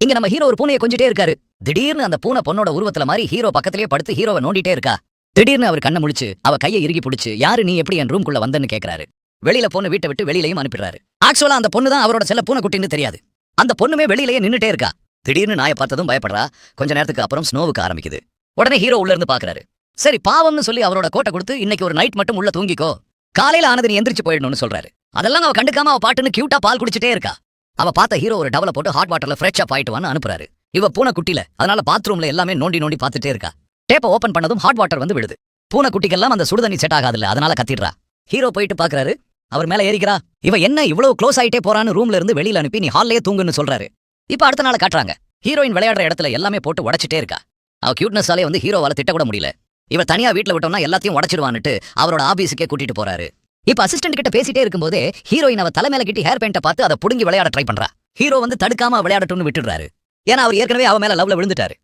இங்க நம்ம ஹீரோ ஒரு பூனையை கொஞ்சிட்டே இருக்காரு. திடீர்னு அந்த பூனை பொண்ணோட உருவத்துல மாதிரி ஹீரோ பக்கத்திலேயே படுத்து ஹீரோவை நோண்டிட்டே இருக்கா. திடீர்னு அவர் கண்ணை முழிச்சு அவ கையை இறுகி பிடிச்சு, யாரு நீ, எப்படி என் ரூம்குள்ள வந்தன்னு கேக்குறாரு. வெளியில பொண்ணு வீட்டை விட்டு வெளியிலையும் அனுப்பிடுறாரு. ஆக்சுவலா அந்த பொண்ணு தான் அவரோட செல்ல பூனை குட்டின்னு தெரியாது. அந்த பொண்ணுமே வெளியிலேயே நின்னுட்டே இருக்கா. திடீர்னு நாயை பார்த்ததும் பயப்படுறா. கொஞ்ச நேரத்துக்கு அப்புறம் ஸ்னோவுக்கு ஆரம்பிக்குது. உடனே ஹீரோ உள்ள இருந்து பாக்குறாரு. சரி பாவம்னு சொல்லி அவரோட கோட்டை கொடுத்து, இன்னைக்கு ஒரு நைட் மட்டும் உள்ள தூங்கிக்கோ, காலையில ஆனது நீ எந்திரிச்சு போயிடணும்னு சொல்றாரு. அதெல்லாம் அவ கண்டுக்காம அவ பாட்டுன்னு கியூட்டா பால் குடிச்சிட்டே இருக்கா. அவ பார்த்த ஹீரோ ஒரு டவலை போட்டு ஹாட் வாட்டர்ல ஃப்ரெஷ் அப் ஆயிட்டு வான்னு அனுப்புறாரு. இவ பூனை குட்டில, அதனால பாத்ரூம்ல எல்லாமே நோண்டி நோண்டி பார்த்துட்டே இருக்கா. டேப்பை ஓபன் பண்ணதும் ஹாட் வாட்டர் வந்து விழுது. பூனை குட்டிக்கெல்லாம் அந்த சுடுதண்ணி செட் ஆகாதுல்ல, அதனால கத்திடுறா. ஹீரோ போயிட்டு பாக்குறாரு. அவர் மேல ஏறிக்கிறா. இவ என்ன இவ்வளவு க்ளோஸ் ஆயிட்டே போறான்னு ரூம்ல இருந்து வெளியில அனுப்பி நீ ஹால்லயே தூங்குன்னு சொல்றாரு. இப்ப அடுத்த நாள் காட்டுறாங்க. ஹீரோயின் விளையாடுற இடத்துல எல்லாமே போட்டு உடைச்சிட்டே இருக்கா. அவ கியூட்னஸாலே வந்து ஹீரோவால திட்ட கூட முடியல. இவ தனியா வீட்டுல விட்டோம்னா எல்லாத்தையும் உடைச்சிடுவான்னுட்டு அவரோட ஆபீஸுக்கே கூட்டிட்டு போறாரு. இப்ப அசிஸ்டன்ட் கிட்ட பேசிட்டே இருக்கும்போதே ஹீரோயின் அவ தலைமையில கிட்டி ஹேர் பெயிண்ட பார்த்து அதை புடுங்கி விளையாட ட்ரை பண்றா. ஹீரோ வந்து தடுக்காம விளையாடட்டும்னு விட்டுடுறாரு. ஏன்னா அவர் ஏற்கனவே அவ மேல லவ்ல விழுந்துட்டாரு.